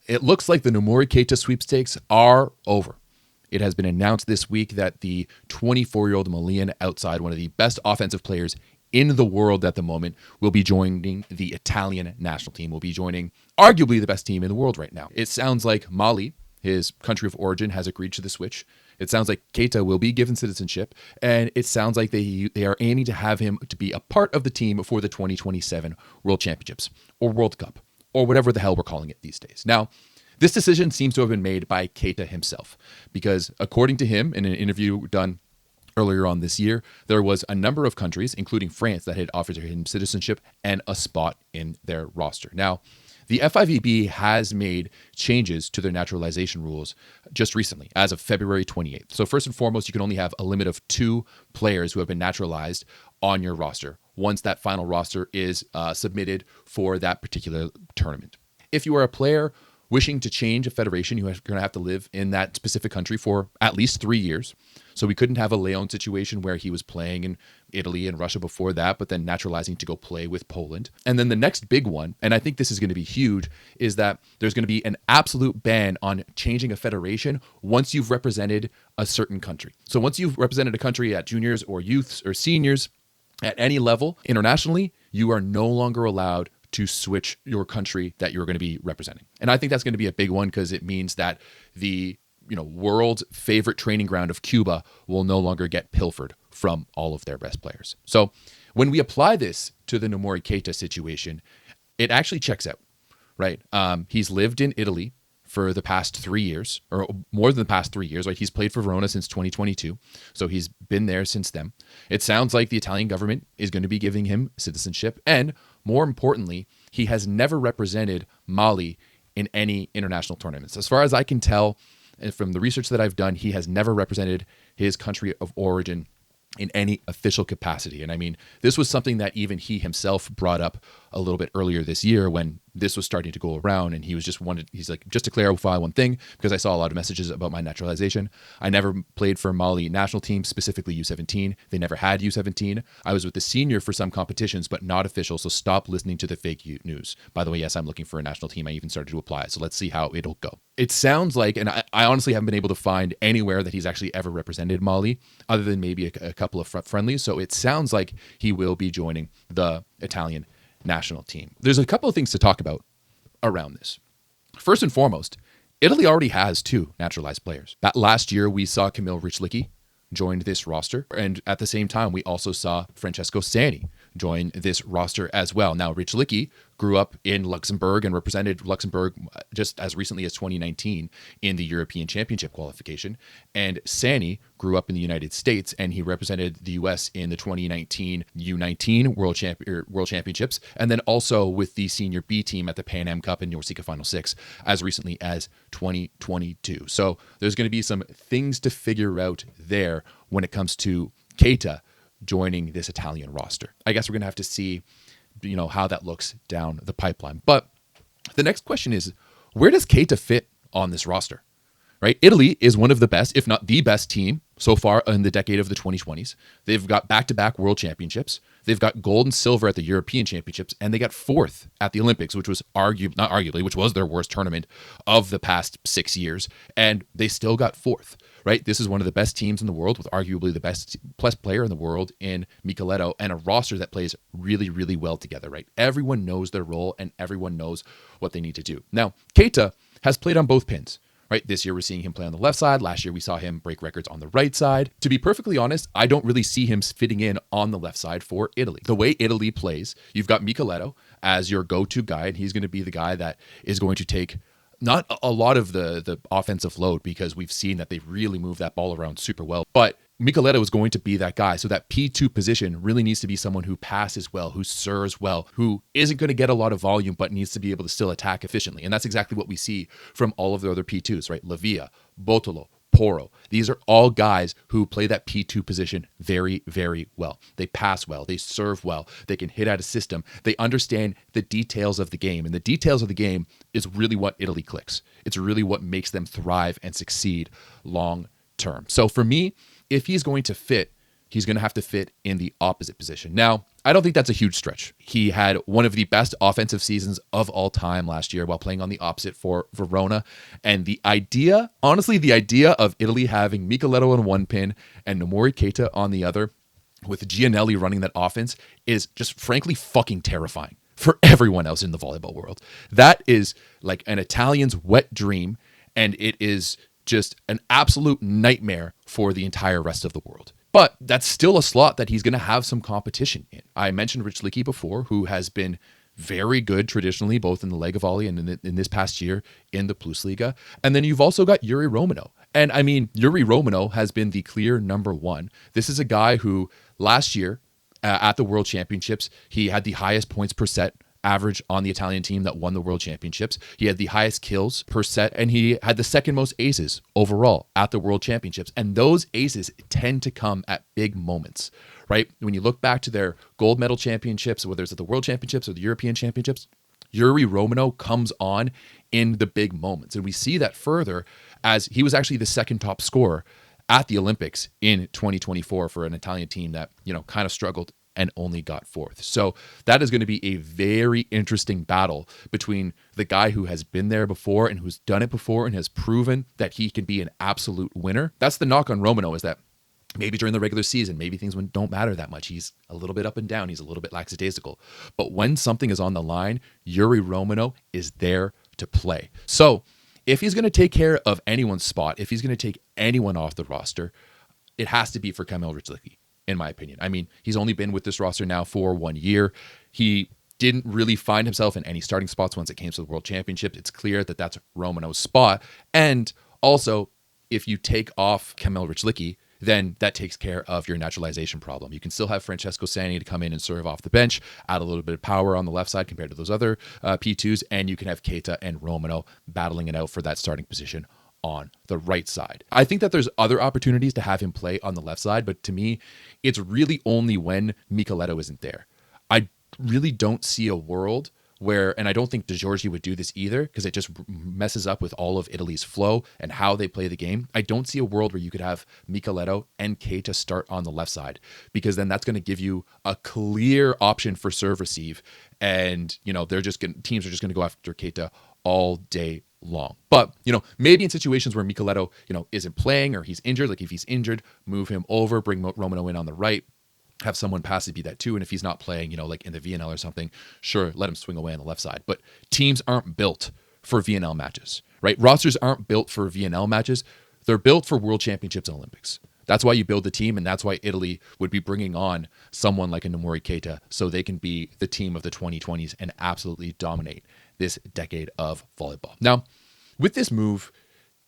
It looks like the Noumory Keita sweepstakes are over. It has been announced this week that the 24-year-old Malian, outside one of the best offensive players in the world at the moment, will be joining the Italian national team, will be joining arguably the best team in the world right now. It sounds like Mali, his country of origin, has agreed to the switch. It sounds like Keita will be given citizenship, and it sounds like they are aiming to have him to be a part of the team for the 2027 World Championships or World Cup or whatever the hell we're calling it these days. Now, this decision seems to have been made by Keita himself because, according to him, in an interview done earlier on this year, there was a number of countries, including France, that had offered him citizenship and a spot in their roster. Now, the FIVB has made changes to their naturalization rules just recently, as of February 28th. So first and foremost, you can only have a limit of 2 players who have been naturalized on your roster once that final roster is submitted for that particular tournament. If you are a player wishing to change a federation, you're going to have to live in that specific country for at least 3 years. So we couldn't have a Leon situation where he was playing in Italy and Russia before that, but then naturalizing to go play with Poland. And then the next big one, and I think this is going to be huge, is that there's going to be an absolute ban on changing a federation once you've represented a certain country. So once you've represented a country at juniors or youths or seniors at any level internationally, you are no longer allowed to switch your country that you're going to be representing. And I think that's going to be a big one because it means that the world's favorite training ground of Cuba will no longer get pilfered from all of their best players. So when we apply this to the Noumory Keita situation, it actually checks out, right? He's lived in Italy for the past 3 years, or more than the past 3 years, right? He's played for Verona since 2022. So he's been there since then. It sounds like the Italian government is going to be giving him citizenship. And more importantly, he has never represented Mali in any international tournaments. As far as I can tell, and from the research that I've done, he has never represented his country of origin in any official capacity. And I mean, this was something that even he himself brought up a little bit earlier this year when this was starting to go around. And he's like, just to clarify one thing, because I saw a lot of messages about my naturalization. I never played for Mali national team, specifically U17. They never had U17. I was with the senior for some competitions, but not official. So stop listening to the fake news. By the way, yes, I'm looking for a national team. I even started to apply. So let's see how it'll go. It sounds like, and I honestly haven't been able to find anywhere that he's actually ever represented Mali, other than maybe a couple of friendlies. So it sounds like he will be joining the Italian national team. There's a couple of things to talk about around this. First and foremost, Italy already has 2 naturalized players. Last year, we saw Kamil Rychlicki joined this roster. And at the same time, we also saw Francesco Sani join this roster as well. Now, Rychlicki grew up in Luxembourg and represented Luxembourg just as recently as 2019 in the European Championship qualification. And Sani grew up in the United States and he represented the U.S. in the 2019 U19 World Championships, and then also with the Senior B team at the Pan Am Cup and Norsika Final 6 as recently as 2022. So there's going to be some things to figure out there when it comes to Keita joining this Italian roster. I guess we're going to have to see, how that looks down the pipeline. But the next question is, where does Keita fit on this roster? Right? Italy is one of the best, if not the best team so far in the decade of the 2020s. They've got back-to-back world championships. They've got gold and silver at the European Championships, and they got 4th at the Olympics, which was which was their worst tournament of the past 6 years, and they still got 4th, right? This is one of the best teams in the world with arguably the best player in the world in Micheletto, and a roster that plays really, really well together, right? Everyone knows their role, and everyone knows what they need to do. Now, Keita has played on both pins. Right, this year we're seeing him play on the left side. Last year we saw him break records on the right side. To be perfectly honest, I don't really see him fitting in on the left side for Italy. The way Italy plays, you've got Micheletto as your go-to guy, and he's going to be the guy that is going to take not a lot of the offensive load because we've seen that they really move that ball around super well. But Micheletto is going to be that guy. So that P2 position really needs to be someone who passes well, who serves well, who isn't going to get a lot of volume, but needs to be able to still attack efficiently. And that's exactly what we see from all of the other P2s, right? Lavia, Botolo, Poro. These are all guys who play that P2 position very, very well. They pass well. They serve well. They can hit out a system. They understand the details of the game. And the details of the game is really what Italy clicks. It's really what makes them thrive and succeed long term. So for me, if he's going to fit, he's going to have to fit in the opposite position. Now, I don't think that's a huge stretch. He had one of the best offensive seasons of all time last year while playing on the opposite for Verona. And the idea of Italy having Micheletto on one pin and Noumory Keita on the other, with Gianelli running that offense, is just frankly fucking terrifying for everyone else in the volleyball world. That is like an Italian's wet dream, and it is just an absolute nightmare for the entire rest of the world. But that's still a slot that he's going to have some competition in. I mentioned Rychlicki before, who has been very good traditionally, both in the Lega Volley and in this past year in the Plusliga. And then you've also got Yuri Romano. And I mean, Yuri Romano has been the clear number one. This is a guy who last year at the World Championships, he had the highest points per set average on the Italian team that won the World Championships. He had the highest kills per set, and he had the second most aces overall at the World Championships. And those aces tend to come at big moments, right? When you look back to their gold medal championships, whether it's at the World Championships or the European Championships, Yuri Romano comes on in the big moments. And we see that further as he was actually the second top scorer at the Olympics in 2024 for an Italian team that, kind of struggled and only got fourth. So that is going to be a very interesting battle between the guy who has been there before and who's done it before and has proven that he can be an absolute winner. That's the knock on Romano, is that maybe during the regular season, maybe things don't matter that much. He's a little bit up and down. He's a little bit lackadaisical. But when something is on the line, Yuri Romano is there to play. So if he's going to take care of anyone's spot, if he's going to take anyone off the roster, it has to be for Kamil Rychlicki, in my opinion. I mean, he's only been with this roster now for 1 year. He didn't really find himself in any starting spots once it came to the World Championship. It's clear that that's Romano's spot. And also, if you take off Kamil Rychlicki, then that takes care of your naturalization problem. You can still have Francesco Sani to come in and serve off the bench, add a little bit of power on the left side compared to those other P2s, and you can have Keita and Romano battling it out for that starting position on the right side. I think that there's other opportunities to have him play on the left side, but to me, it's really only when Micheletto isn't there. I really don't see a world where, and I don't think De Giorgi would do this either, because it just messes up with all of Italy's flow and how they play the game. I don't see a world where you could have Micheletto and Keita start on the left side, because then that's going to give you a clear option for serve receive, and teams are just going to go after Keita all day long. But maybe in situations where Micheletto isn't playing or he's injured, like if he's injured, move him over, bring Romano in on the right, have someone passively be that too. And if he's not playing, like in the VNL or something, sure, let him swing away on the left side. But teams aren't built for VNL matches, right? Rosters aren't built for VNL matches. They're built for World Championships and Olympics. That's why you build the team, and that's why Italy would be bringing on someone like a Noumory Keita so they can be the team of the 2020s and absolutely dominate this decade of volleyball. Now, with this move,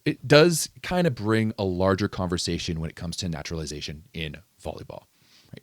it does kind of bring a larger conversation when it comes to naturalization in volleyball.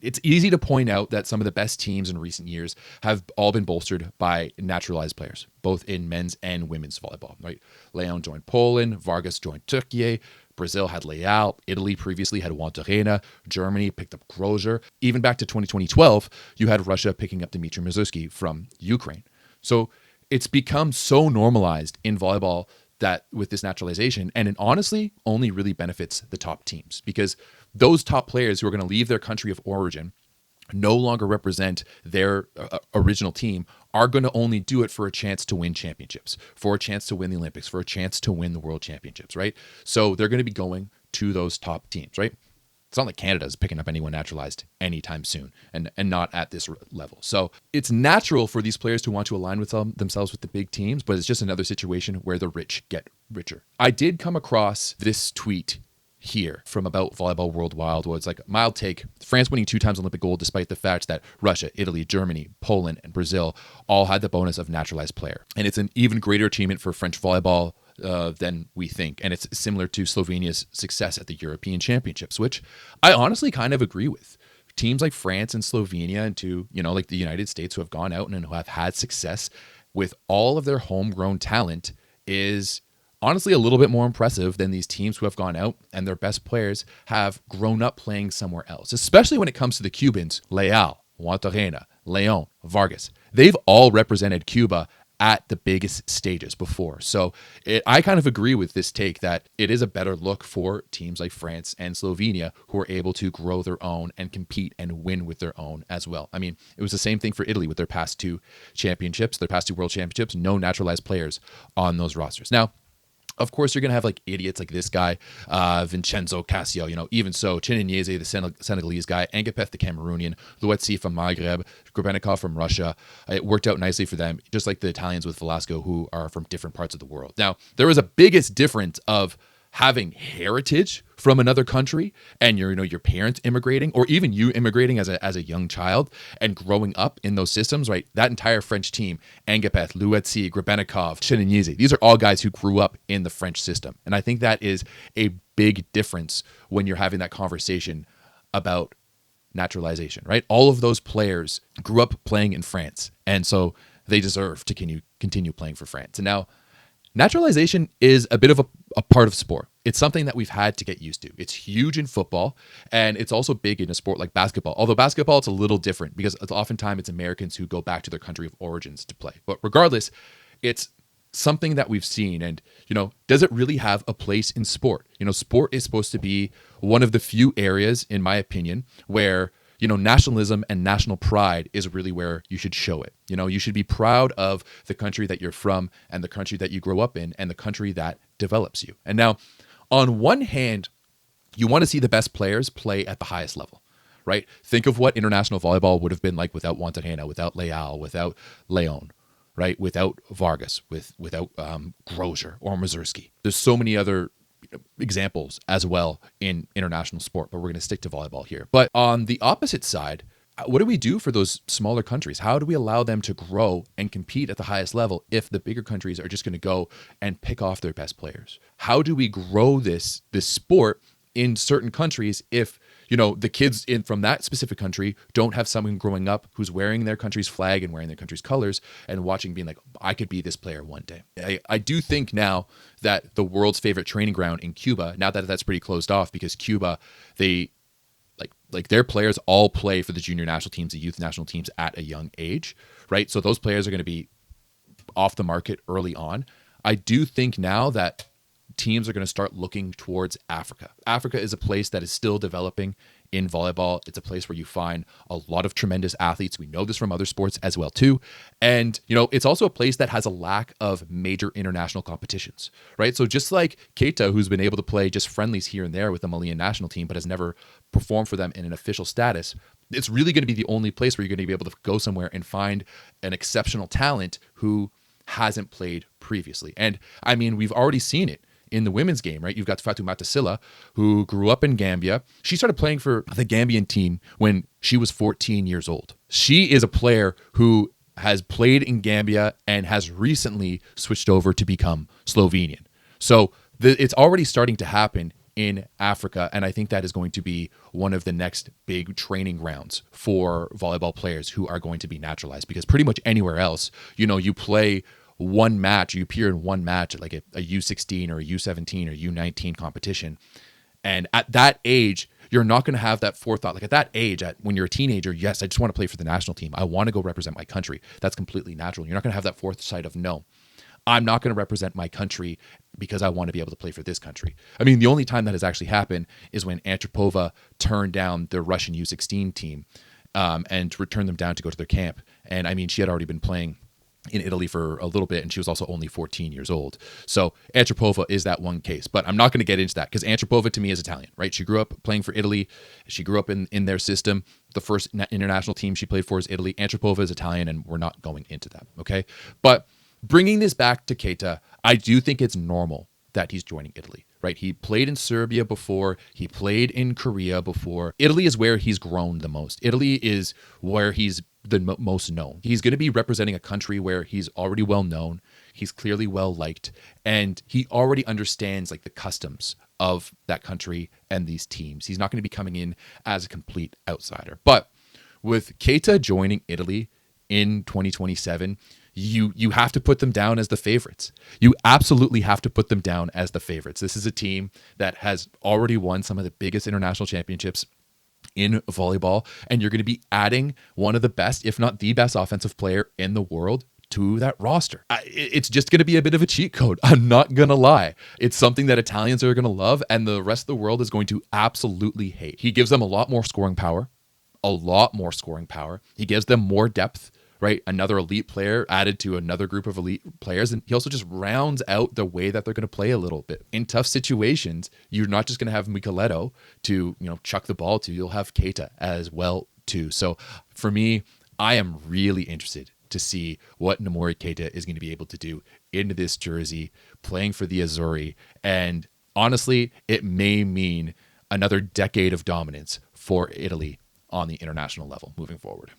It's easy to point out that some of the best teams in recent years have all been bolstered by naturalized players, both in men's and women's volleyball, right? Leon joined Poland, Vargas joined Turkey, Brazil had Leal, Italy previously had Wantarena, Germany picked up Grosjer. Even back to 2012, you had Russia picking up Dmitry Mazursky from Ukraine. So it's become so normalized in volleyball that with this naturalization, and it honestly only really benefits the top teams, because those top players who are going to leave their country of origin, no longer represent their original team, are going to only do it for a chance to win championships, for a chance to win the Olympics, for a chance to win the World Championships, right? So they're going to be going to those top teams, right? It's not like Canada's picking up anyone naturalized anytime soon, and not at this level. So it's natural for these players to want to align with themselves with the big teams, but it's just another situation where the rich get richer. I did come across this tweet here from About Volleyball Worldwide, where it's like, mild take, France winning 2 times Olympic gold despite the fact that Russia, Italy, Germany, Poland, and Brazil all had the bonus of naturalized player. And it's an even greater achievement for French volleyball than we think. And it's similar to Slovenia's success at the European Championships, which I honestly kind of agree with. Teams like France and Slovenia, and to, like the United States, who have gone out and who have had success with all of their homegrown talent, is honestly a little bit more impressive than these teams who have gone out and their best players have grown up playing somewhere else, especially when it comes to the Cubans. Leal, Wantarena, Leon, Vargas, they've all represented Cuba at the biggest stages before. So I kind of agree with this take that it is a better look for teams like France and Slovenia who are able to grow their own and compete and win with their own as well. I mean, it was the same thing for Italy with their past two championships, their past two world championships, no naturalized players on those rosters. Now, of course, you're going to have like idiots like this guy, Vincenzo Cassio, even so, Chinyeze, the Senegalese guy, Angapeth, the Cameroonian, Luetzi from Maghreb, Grebenikov from Russia. It worked out nicely for them, just like the Italians with Velasco, who are from different parts of the world. Now, there was a biggest difference of having heritage from another country and your parents immigrating, or even you immigrating as a young child and growing up in those systems, right? That entire French team, Angapeth, Luetzi, Grebenikov, Chinyeze, these are all guys who grew up in the French system. And I think that is a big difference when you're having that conversation about naturalization, right? All of those players grew up playing in France, and so they deserve to continue playing for France. And now, naturalization is a bit of a part of sport. It's something that we've had to get used to. It's huge in football, and it's also big in a sport like basketball. Although basketball, it's a little different because oftentimes it's Americans who go back to their country of origins to play. But regardless, it's something that we've seen. And, does it really have a place in sport? Sport is supposed to be one of the few areas, in my opinion, where nationalism and national pride is really where you should show it. You should be proud of the country that you're from and the country that you grow up in and the country that develops you. And now, on one hand, you want to see the best players play at the highest level, right? Think of what international volleyball would have been like without Montana, without Leal, without Leon, right? Without Vargas, without Grosjean or Mazurski. There's so many other examples as well in international sport, but we're going to stick to volleyball here. But on the opposite side, what do we do for those smaller countries? How do we allow them to grow and compete at the highest level if the bigger countries are just going to go and pick off their best players? How do we grow this sport in certain countries if the kids from that specific country don't have someone growing up who's wearing their country's flag and wearing their country's colors and watching, being like, I could be this player one day. I do think now that the world's favorite training ground in Cuba, now that that's pretty closed off, because Cuba, they like their players all play for the junior national teams, the youth national teams at a young age, right? So those players are going to be off the market early on. I do think now that teams are going to start looking towards Africa. Africa is a place that is still developing in volleyball. It's a place where you find a lot of tremendous athletes. We know this from other sports as well too. And, it's also a place that has a lack of major international competitions, right? So just like Keita, who's been able to play just friendlies here and there with the Malian national team, but has never performed for them in an official status, it's really going to be the only place where you're going to be able to go somewhere and find an exceptional talent who hasn't played previously. And I mean, we've already seen it in the women's game, right? You've got Fatoumata Sylla, who grew up in Gambia. She started playing for the Gambian team when she was 14 years old. She is a player who has played in Gambia and has recently switched over to become Slovenian. So it's already starting to happen in Africa, and I think that is going to be one of the next big training grounds for volleyball players who are going to be naturalized, because pretty much anywhere else, you play one match, you appear in one match at like a U16 or a U17 or U19 competition. And at that age, you're not going to have that forethought. Like at that age, when you're a teenager, yes, I just want to play for the national team. I want to go represent my country. That's completely natural. You're not going to have that foresight of, no, I'm not going to represent my country because I want to be able to play for this country. I mean, the only time that has actually happened is when Antropova turned down the Russian U16 team and returned them down to go to their camp. And I mean, she had already been playing in Italy for a little bit, and she was also only 14 years old. So Antropova is that one case, but I'm not going to get into that because Antropova to me is Italian, right? She grew up playing for Italy. She grew up in their system. The first international team she played for is Italy. Antropova is Italian, and we're not going into that, okay? But bringing this back to Keita, I do think it's normal that he's joining Italy, right? He played in Serbia before. He played in Korea before. Italy is where he's grown the most. Italy is where he's the most known. He's going to be representing a country where he's already well known. He's clearly well liked, and he already understands like the customs of that country and these teams. He's not going to be coming in as a complete outsider. But with Keita joining Italy in 2027, you have to put them down as the favorites. You absolutely have to put them down as the favorites. This is a team that has already won some of the biggest international championships in volleyball, and you're going to be adding one of the best, if not the best offensive player in the world to that roster. It's just going to be a bit of a cheat code. I'm not going to lie. It's something that Italians are going to love and the rest of the world is going to absolutely hate. He gives them a lot more scoring power, He gives them more depth, right? Another elite player added to another group of elite players. And he also just rounds out the way that they're going to play a little bit. In tough situations, you're not just going to have Micheletto to, chuck the ball to. You'll have Keita as well too. So for me, I am really interested to see what Noumory Keita is going to be able to do in this jersey, playing for the Azzurri. And honestly, it may mean another decade of dominance for Italy on the international level moving forward.